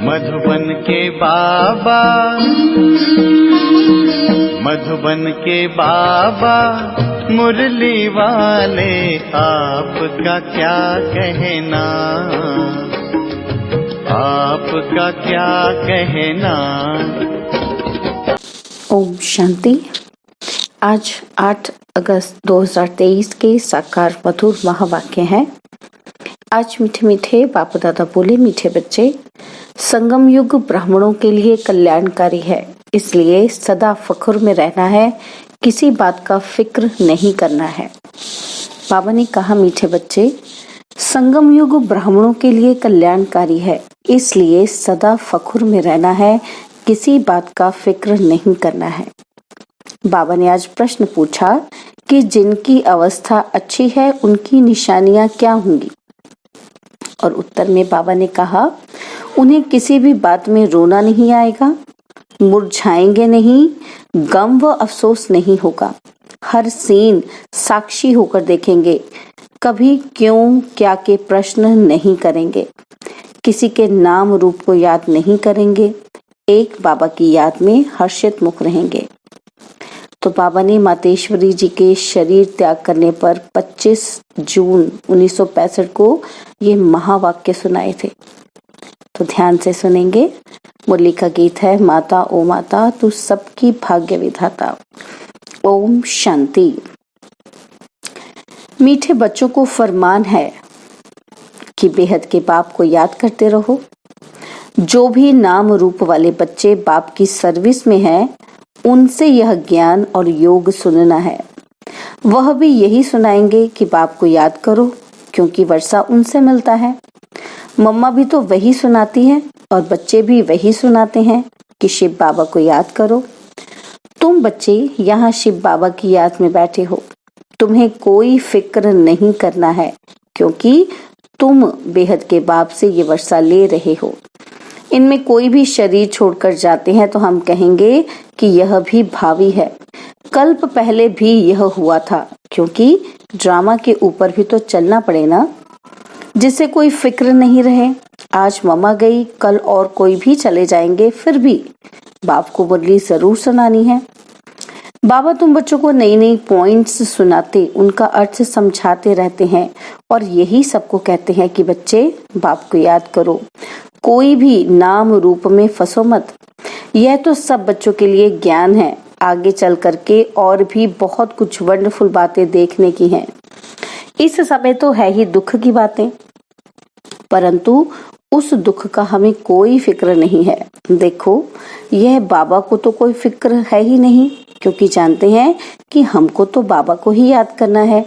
मधुबन के बाबा, मधुबन के बाबा मुरली वाले, आपका क्या कहना, आपका क्या कहना। ओम शांति। आज 8 अगस्त 2023 के साकार मधुर महावाक्य हैं। आज मीठे मीठे बाप दादा बोले, मीठे बच्चे, संगम युग ब्राह्मणों के लिए कल्याणकारी है, इसलिए सदा फख्र में रहना है, किसी बात का फिक्र नहीं करना है। बाबा ने कहा, मीठे बच्चे, संगम युग ब्राह्मणों के लिए कल्याणकारी है, इसलिए सदा फख्र में रहना है, किसी बात का फिक्र नहीं करना है। बाबा ने आज प्रश्न पूछा कि जिनकी अवस्था अच्छी है उनकी निशानियां क्या होंगी, और उत्तर में बाबा ने कहा, उन्हें किसी भी बात में रोना नहीं आएगा, मुरझाएंगे नहीं, गम व अफसोस नहीं होगा, हर सीन साक्षी होकर देखेंगे, कभी क्यों क्या के प्रश्न नहीं करेंगे, किसी के नाम रूप को याद नहीं करेंगे, एक बाबा की याद में हर्षित मुख रहेंगे। तो बाबा ने मातेश्वरी जी के शरीर त्याग करने पर 25 जून 1965 को ये महावाक्य सुनाए थे। तो ध्यान से सुनेंगे। मुरली का गीत है, माता ओ माता तू सबकी भाग्य विधाता। ओम शांति। मीठे बच्चों को फरमान है कि बेहद के बाप को याद करते रहो। जो भी नाम रूप वाले बच्चे बाप की सर्विस में हैं, उनसे यह ज्ञान और योग सुनना है। वह भी यही सुनाएंगे कि बाप को याद करो, क्योंकि वर्षा उनसे मिलता है। मम्मा भी तो वही सुनाती है और बच्चे भी वही सुनाते हैं कि शिव बाबा को याद करो। तुम बच्चे यहाँ शिव बाबा की याद में बैठे हो, तुम्हें कोई फिक्र नहीं करना है, क्योंकि तुम बेहद के बाप से ये वर्षा ले रहे हो। इनमें कोई भी शरीर छोड़कर जाते हैं तो हम कहेंगे कि यह भी भावी है, कल्प पहले भी यह हुआ था, क्योंकि ड्रामा के ऊपर भी तो चलना पड़े ना। जिसे कोई फिक्र नहीं रहे, आज मम्मा गई, कल और कोई भी चले जाएंगे, फिर भी बाप को मुरली जरूर सुनानी है। बाबा तुम बच्चों को नई नई पॉइंट्स सुनाते, उनका अर्थ समझाते रहते हैं और यही सबको कहते हैं कि बच्चे बाप को याद करो, कोई भी नाम रूप में फंसो मत। यह तो सब बच्चों के लिए ज्ञान है, आगे चल करके और भी बहुत कुछ वंडरफुल बातें देखने की हैं। इस समय तो है ही दुख की बातें, परंतु उस दुख का हमें कोई फिक्र नहीं है। देखो, यह बाबा को तो कोई फिक्र है ही नहीं, क्योंकि जानते हैं कि हमको तो बाबा को ही याद करना है,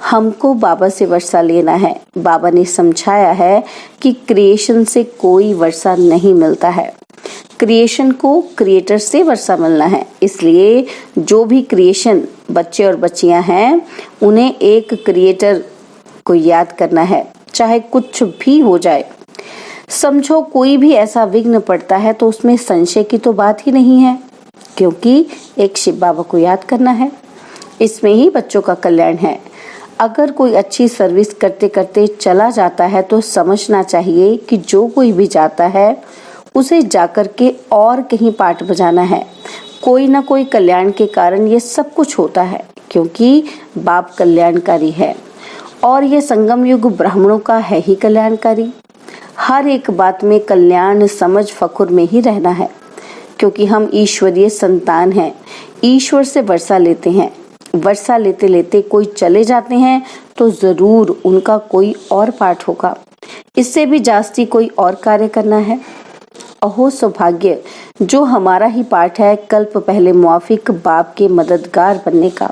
हमको बाबा से वर्षा लेना है। बाबा ने समझाया है कि क्रिएशन से कोई वर्षा नहीं मिलता है, क्रिएशन को क्रिएटर से वर्षा मिलना है। इसलिए जो भी क्रिएशन बच्चे और बच्चियां हैं, उन्हें एक क्रिएटर को याद करना है, चाहे कुछ भी हो जाए। समझो कोई भी ऐसा विघ्न पड़ता है तो उसमें संशय की तो बात ही नहीं है, क्योंकि एक शिव बाबा को याद करना है। इसमें ही बच्चों का कल्याण है। अगर कोई अच्छी सर्विस करते करते चला जाता है तो समझना चाहिए कि जो कोई भी जाता है उसे जाकर के और कहीं पाठ बजाना है। कोई ना कोई कल्याण के कारण ये सब कुछ होता है, क्योंकि बाप कल्याणकारी है और ये संगम युग ब्राह्मणों का है ही कल्याणकारी। हर एक बात में कल्याण समझ फख्र में ही रहना है, क्योंकि हम ईश्वरीय संतान हैं, ईश्वर से वर्षा लेते हैं। वर्षा लेते लेते कोई चले जाते हैं तो जरूर उनका कोई और पाठ होगा, इससे भी जास्ती कोई और कार्य करना है। अहो सौभाग्य, जो हमारा ही पाठ है कल्प पहले मुआफिक बाप के मददगार बनने का।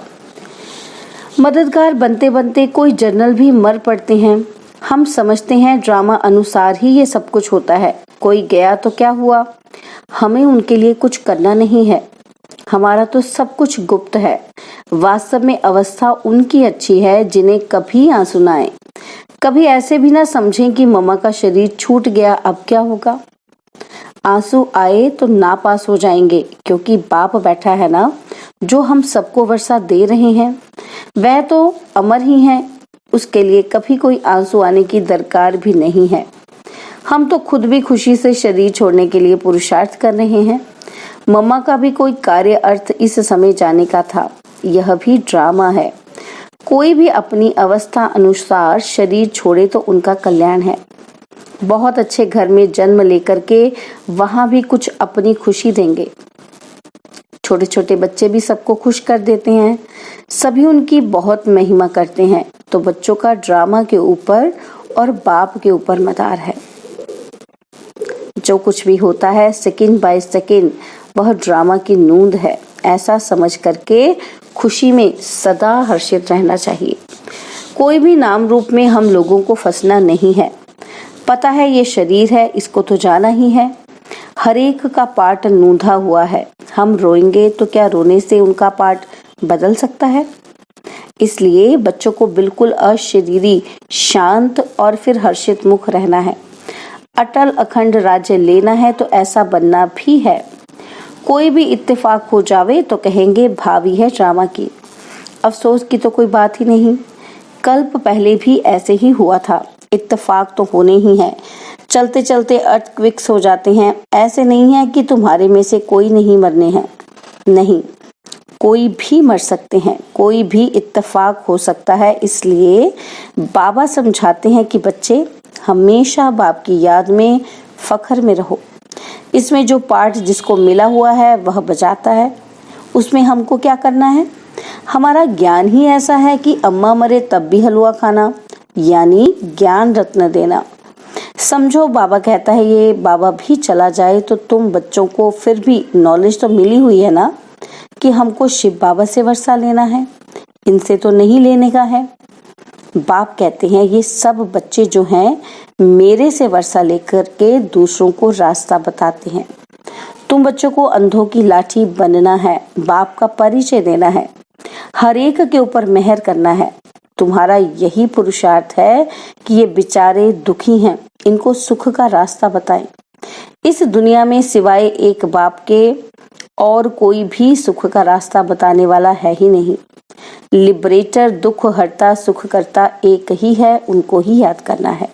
मददगार बनते बनते कोई जनरल भी मर पड़ते हैं। हम समझते हैं ड्रामा अनुसार ही ये सब कुछ होता है, कोई गया तो क्या हुआ, हमें उनके लिए कुछ करना नहीं है, हमारा तो सब कुछ गुप्त है। वास्तव में अवस्था उनकी अच्छी है जिन्हें कभी आंसू ना आए, कभी ऐसे भी ना समझें कि मम्मा का शरीर छूट गया, अब क्या होगा। आंसू आए तो नापास हो जाएंगे, क्योंकि बाप बैठा है ना, जो हम सबको वर्षा दे रहे हैं, वह तो अमर ही है, उसके लिए कभी कोई आंसू आने की दरकार भी नहीं है। हम तो खुद भी खुशी से शरीर छोड़ने के लिए पुरुषार्थ कर रहे हैं। मम्मा का भी कोई कार्य अर्थ इस समय जाने का था। यह भी ड्रामा है। कोई भी अपनी अवस्था अनुसार शरीर छोड़े तो उनका कल्याण है। बहुत अच्छे घर में जन्म लेकर के वहां भी कुछ अपनी खुशी देंगे। छोटे छोटे बच्चे भी सबको खुश कर देते हैं, सभी उनकी बहुत महिमा करते हैं। तो बच्चों का ड्रामा के ऊपर और बाप के ऊपर मदार है। जो कुछ भी होता है सेकंड बाय सेकंड वह ड्रामा की नूंद है। ऐसा समझ करके खुशी में सदा हर्षित रहना चाहिए। कोई भी नाम रूप में हम लोगों को फंसना नहीं है। पता है ये शरीर है, इसको तो जाना ही है। हर एक का पार्ट नूंधा हुआ है। हम रोएंगे तो क्या रोने से उनका पार्ट बदल सकता है? इसलिए बच्चों को बिल्कुल अशरीरी, शांत और फिर हर्षित मुख रहना है। अटल अखंड राज्य लेना है तो ऐसा बनना भी है। कोई भी इत्तेफाक हो जावे तो कहेंगे भावी है ड्रामा की। अफसोस की तो कोई बात ही नहीं। कल्प पहले भी ऐसे ही हुआ था। इत्तेफाक तो होने ही है। चलते चलते अर्थक्वेक्स हो जाते हैं। ऐसे नहीं है कि तुम्हारे में से कोई नहीं मरने हैं। नहीं, कोई भी मर सकते हैं, कोई भी इत्तेफाक हो सकता है। इसलिए बाबा समझाते हैं कि बच्चे हमेशा बाप की याद में फख्र में रहो। इसमें जो पार्ट जिसको मिला हुआ है वह बजाता है। उसमें हमको क्या करना है? हमारा ज्ञान ही ऐसा है कि अम्मा मरे तब भी हलवा खाना, यानी ज्ञान रत्न देना। समझो बाबा कहता है ये बाबा भी चला जाए तो तुम बच्चों को फिर भी नॉलेज तो मिली हुई है ना कि हमको शिव बाबा से वर्षा लेना है, इनसे तो नहीं लेने का है। बाप कहते हैं ये सब बच्चे जो हैं मेरे से वर्षा लेकर के दूसरों को रास्ता बताते हैं। तुम बच्चों को अंधों की लाठी बनना है, बाप का परिचय देना है, हर एक के ऊपर मेहर करना है। तुम्हारा यही पुरुषार्थ है कि ये बेचारे दुखी हैं, इनको सुख का रास्ता बताएं। इस दुनिया में सिवाय एक बाप के और कोई भी सुख का रास्ता बताने वाला है ही नहीं। लिबरेटर, दुख हरता, सुख करता एक ही है, उनको ही याद करना है।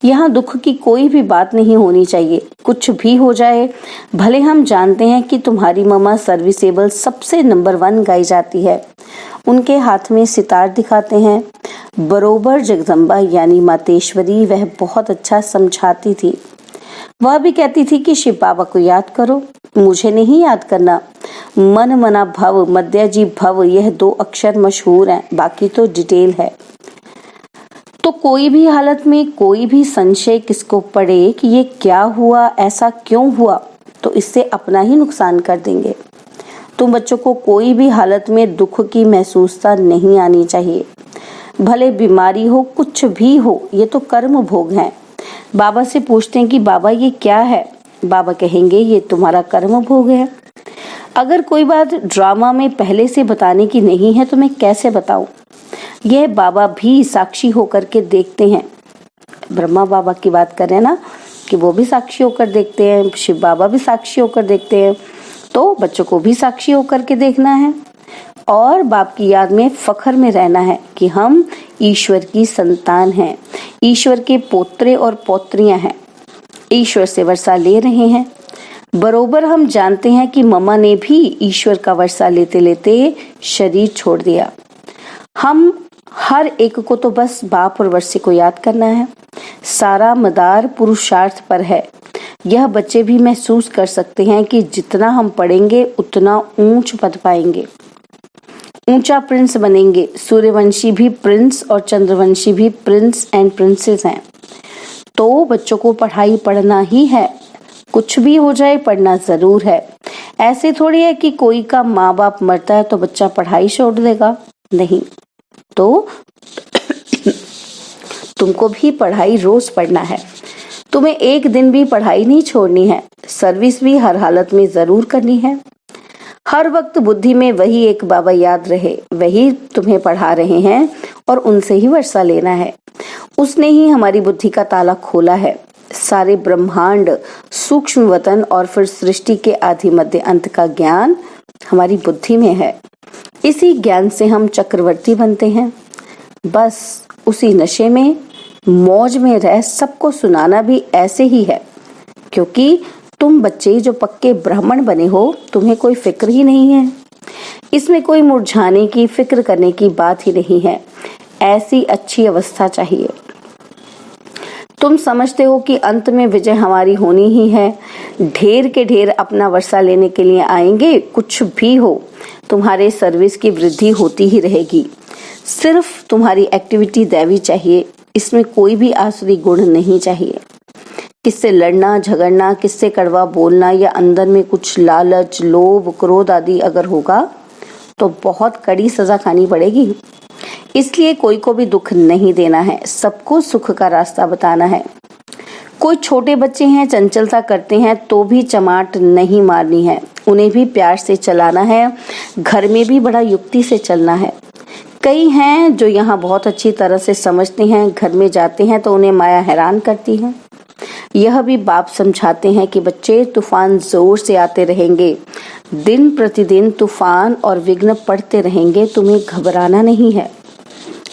यहाँ दुख की कोई भी बात नहीं होनी चाहिए। कुछ भी हो जाए, भले हम जानते हैं कि तुम्हारी मम्मा सर्विसेबल सबसे नंबर 1 गाई जाती है। उनके हाथ में सितार दिखाते हैं। बरोबर जगदम्बा यानी मातेश्वरी वह बहुत अच्छा समझाती थी। वह भी कहती थी कि शिव बाबा को याद करो, मुझे नहीं याद करना। मन मना भव, मध्याजी भव, यह 2 अक्षर मशहूर हैं, बाकी तो डिटेल है। तो कोई भी हालत में कोई भी संशय किसको पड़े कि ये क्या हुआ, ऐसा क्यों हुआ, तो इससे अपना ही नुकसान कर देंगे। तुम बच्चों को कोई भी हालत में दुख की महसूसता नहीं आनी चाहिए। भले बीमारी हो, कुछ भी हो, ये तो कर्म भोग हैं। बाबा से पूछते हैं कि बाबा ये क्या है? बाबा कहेंगे ये तुम्हारा कर्म भोग है। अगर कोई बात ड्रामा में पहले से बताने की नहीं है तो मैं कैसे बताऊं? यह बाबा भी साक्षी होकर के देखते हैं। ब्रह्मा बाबा की बात करें ना कि वो भी साक्षी होकर देखते हैं, शिव बाबा भी साक्षी होकर देखते हैं। तो बच्चों को भी साक्षी होकर के देखना है और बाप की याद में फख्र में रहना है कि हम ईश्वर की संतान हैं, ईश्वर के पोत्रे और पोत्रियां हैं, ईश्वर से वर्षा ले रहे हैं। बरोबर हम जानते हैं कि मम्मा ने भी ईश्वर का वर्षा लेते लेते शरीर छोड़ दिया। हम हर एक को तो बस बाप और वर्षे को याद करना है। सारा मदार पुरुषार्थ पर है। यह बच्चे भी महसूस कर सकते हैं कि जितना हम पढ़ेंगे उतना ऊंच पद पाएंगे, ऊंचा प्रिंस बनेंगे। सूर्यवंशी भी प्रिंस और चंद्रवंशी भी प्रिंस एंड प्रिंसेस हैं। तो बच्चों को पढ़ाई पढ़ना ही है, कुछ भी हो जाए पढ़ना जरूर है। ऐसे थोड़ी है कि कोई का माँ बाप मरता है तो बच्चा पढ़ाई छोड़ देगा, नहीं। तो तुमको भी पढ़ाई रोज पढ़ना है। तुम्हें एक दिन भी पढ़ाई नहीं छोड़नी है। सर्विस भी हर हालत में जरूर करनी है। हर वक्त बुद्धि में वही एक बाबा याद रहे, वही तुम्हें पढ़ा रहे हैं और उनसे ही वर्षा लेना है। उसने ही हमारी बुद्धि का ताला खोला है। सारे ब्रह्मांड, सूक्ष्म वतन और फिर सृष्टि के आदि मध्य अंत का ज्ञान हमारी बुद्धि में है। इसी ज्ञान से हम चक्रवर्ती बनते हैं। बस उसी नशे में मौज में रह सबको सुनाना भी ऐसे ही है, क्योंकि तुम बच्चे जो पक्के ब्राह्मण बने हो, तुम्हें कोई फिक्र ही नहीं है। इसमें कोई मुरझाने की, फिक्र करने की बात ही नहीं है। ऐसी अच्छी अवस्था चाहिए। तुम समझते हो कि अंत में विजय हमारी होनी ही है। ढेर के ढेर अपना वर्षा लेने के लिए आएंगे। कुछ भी हो, तुम्हारे सर्विस की वृद्धि होती ही रहेगी। सिर्फ तुम्हारी एक्टिविटी दैवी चाहिए। इसमें कोई भी आसुरी गुण नहीं चाहिए। किससे लड़ना झगड़ना, किससे कड़वा बोलना या अंदर में कुछ लालच, लोभ, क्रोध आदि अगर होगा तो बहुत कड़ी सजा खानी पड़ेगी। इसलिए कोई को भी दुख नहीं देना है, सबको सुख का रास्ता बताना है। कोई छोटे बच्चे हैं, चंचलता करते हैं तो भी चमाट नहीं मारनी है, उन्हें भी प्यार से चलाना है। घर में भी बड़ा युक्ति से चलना है। कई हैं जो यहाँ बहुत अच्छी तरह से समझते हैं, घर में जाते हैं तो उन्हें माया हैरान करती है। यह भी बाप समझाते हैं कि बच्चे, तूफान जोर से आते रहेंगे, दिन प्रतिदिन तूफान और विघ्न पड़ते रहेंगे, तुम्हें घबराना नहीं है।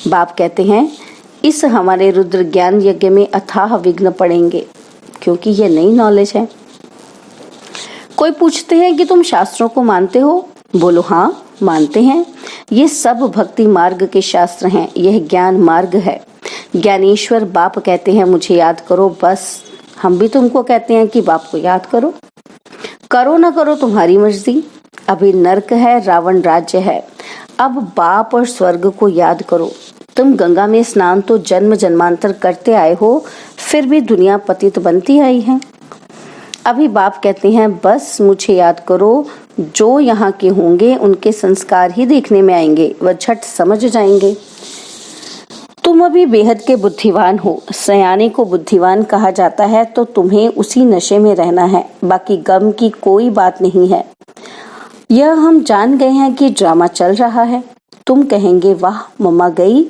बाप कहते हैं इस हमारे रुद्र ज्ञान यज्ञ में अथाह विघ्न पड़ेंगे, क्योंकि यह नई नॉलेज है। कोई पूछते हैं कि तुम शास्त्रों को मानते हो? बोलो हाँ, मानते हैं। ये सब भक्ति मार्ग के शास्त्र हैं, यह ज्ञान मार्ग है। ज्ञानेश्वर बाप कहते हैं मुझे याद करो, बस। हम भी तुमको कहते हैं कि बाप को याद करो। करो ना करो तुम्हारी मर्जी। अभी नरक है, रावण राज्य है। अब बाप और स्वर्ग को याद करो। तुम गंगा में स्नान तो जन्म जन्मांतर करते आए हो, फिर भी दुनिया पतित बनती आई है। अभी बाप कहते हैं बस मुझे याद करो। जो यहाँ के होंगे उनके संस्कार ही देखने में आएंगे, वह झट समझ जाएंगे। तुम अभी बेहद के बुद्धिवान हो। सयाने को बुद्धिवान कहा जाता है, तो तुम्हें उसी नशे में रहना है। बाकी गम की कोई बात नहीं है। यह हम जान गए हैं कि ड्रामा चल रहा है। तुम कहेंगे वाह मम्मा गई,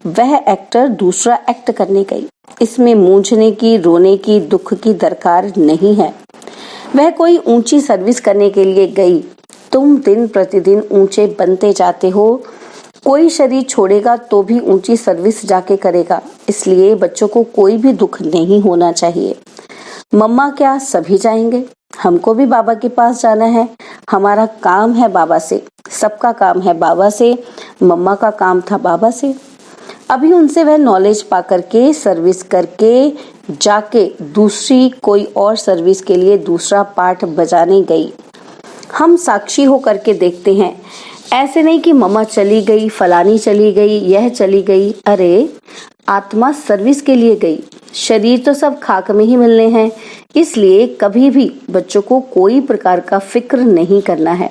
वह एक्टर दूसरा एक्ट करने गई। इसमें मूंझने की, रोने की, दुख की दरकार नहीं है। वह कोई ऊंची सर्विस करने के लिए गई। तुम दिन प्रतिदिन ऊंचे बनते जाते हो। कोई शरीर छोड़ेगा तो भी ऊंची सर्विस जाके करेगा। इसलिए बच्चों को कोई भी दुख नहीं होना चाहिए। मम्मा क्या, सभी जाएंगे। हमको भी बाबा के पास जाना है। हमारा काम है बाबा से, सबका काम है बाबा से। मम्मा का काम था बाबा से। अभी उनसे वह नॉलेज पा करके, सर्विस करके जाके दूसरी कोई और सर्विस के लिए दूसरा पाठ बजाने गई। हम साक्षी हो करके देखते हैं। ऐसे नहीं कि मम्मा चली गई, फलानी चली गई, यह चली गई। अरे आत्मा सर्विस के लिए गई। शरीर तो सब खाक में ही मिलने हैं। इसलिए कभी भी बच्चों को कोई प्रकार का फिक्र नहीं करना है।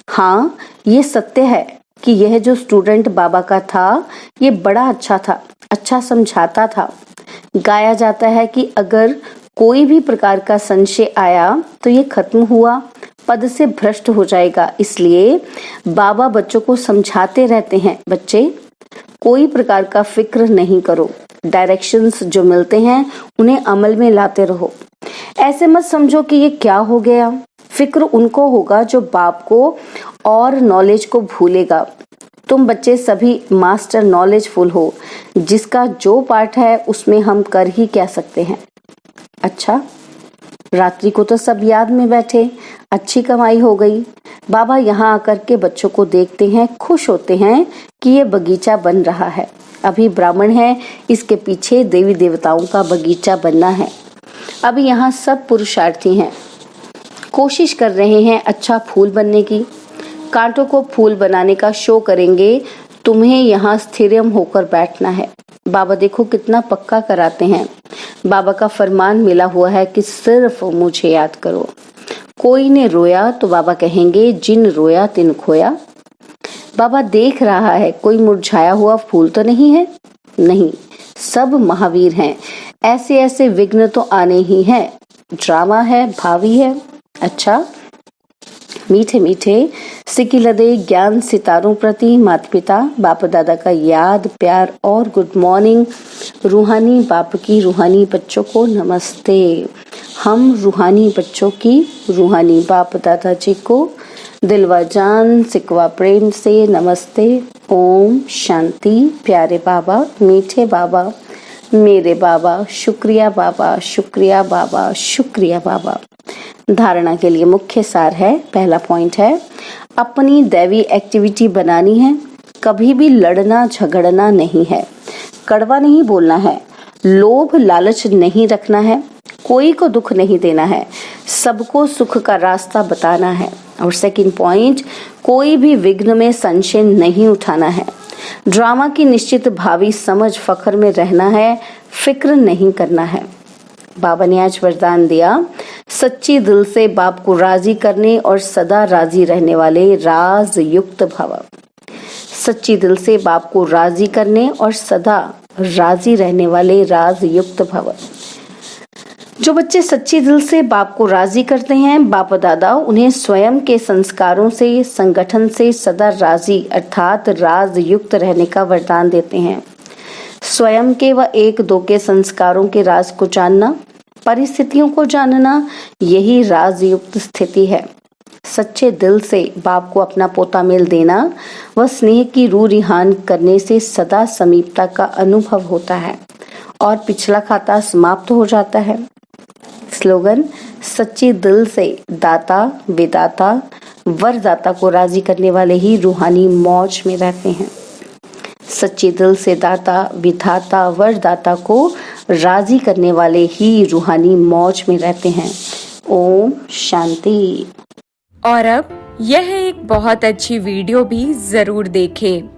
हाँ, ये सत्य है कि यह जो स्टूडेंट बाबा का था, ये बड़ा अच्छा था, अच्छा समझाता था। गाया जाता है कि अगर कोई भी प्रकार का संशय आया तो ये खत्म हुआ, पद से भ्रष्ट हो जाएगा। इसलिए बाबा बच्चों को समझाते रहते हैं, बच्चे कोई प्रकार का फिक्र नहीं करो। डायरेक्शंस जो मिलते हैं उन्हें अमल में लाते रहो। ऐसे मत समझो कि ये क्या हो गया। फिक्र उनको होगा जो बाप को और नॉलेज को भूलेगा। तुम बच्चे सभी मास्टर नॉलेजफुल हो। जिसका जो पाठ है उसमें हम कर ही क्या सकते हैं। अच्छा, रात्रि को तो सब याद में बैठे, अच्छी कमाई हो गई। बाबा यहाँ आकर के बच्चों को देखते हैं, खुश होते हैं कि ये बगीचा बन रहा है। अभी ब्राह्मण है, इसके पीछे देवी देवताओं का बगीचा बनना है। अभी यहाँ सब पुरुषार्थी हैं, कोशिश कर रहे हैं अच्छा फूल बनने की। कांटों को फूल बनाने का शो करेंगे। तुम्हें यहाँ स्थिरम होकर बैठना है। बाबा देखो कितना पक्का कराते हैं। बाबा का फरमान मिला हुआ है कि सिर्फ मुझे याद करो। कोई ने रोया तो बाबा कहेंगे जिन रोया तिन खोया। बाबा देख रहा है कोई मुरझाया हुआ फूल तो नहीं है। नहीं, सब महावीर हैं। ऐसे ऐसे विघ्न तो आने ही हैं। ड्रामा है, भावी है। अच्छा, मीठे मीठे सिकिलदे ज्ञान सितारों प्रति माता पिता बाप दादा का याद, प्यार और गुड मॉर्निंग। रूहानी बाप की रूहानी बच्चों को नमस्ते। हम रूहानी बच्चों की रूहानी बाप दादा जी को दिलवा जान सिकवा प्रेम से नमस्ते। ओम शांति। प्यारे बाबा, मीठे बाबा, मेरे बाबा, शुक्रिया बाबा, शुक्रिया बाबा, शुक्रिया बाबा। धारणा के लिए मुख्य सार है, पहला पॉइंट है अपनी दैवी एक्टिविटी बनानी है, कभी भी लड़ना झगड़ना नहीं है, कड़वा नहीं बोलना है, लोभ लालच नहीं रखना है, कोई को दुख नहीं देना है, सबको सुख का रास्ता बताना है। और सेकंड पॉइंट, कोई भी विघ्न में संशय नहीं उठाना है, ड्रामा की निश्चित भावी समझ फख्र में रहना है, फिक्र नहीं करना है। बाबा ने आज वरदान दिया, सच्ची दिल से बाप को राजी करने और सदा राजी रहने वाले राज युक्त भव। सच्ची दिल से बाप को राजी करने और सदा राजी रहने वाले राज युक्त भव। जो बच्चे सच्ची दिल से बाप को राजी करते हैं, बाप दादा उन्हें स्वयं के संस्कारों से, संगठन से सदा राजी अर्थात राज युक्त रहने का वरदान देते हैं। स्वयं के व एक दो के संस्कारों के राज को जानना, परिस्थितियों को जानना, यही राजयुक्त स्थिति है। सच्चे दिल से बाप को अपना पोता मेल देना व स्नेह की रूह रिहान करने से सदा समीपता का अनुभव होता है और पिछला खाता समाप्त हो जाता है। स्लोगन, सच्ची दिल से दाता विदाता वरदाता को राजी करने वाले ही रूहानी मौज में रहते हैं। सच्ची दिल से दाता विधाता वरदाता को राजी करने वाले ही रूहानी मौज में रहते हैं। ओम शांति। और अब यह एक बहुत अच्छी वीडियो भी जरूर देखें।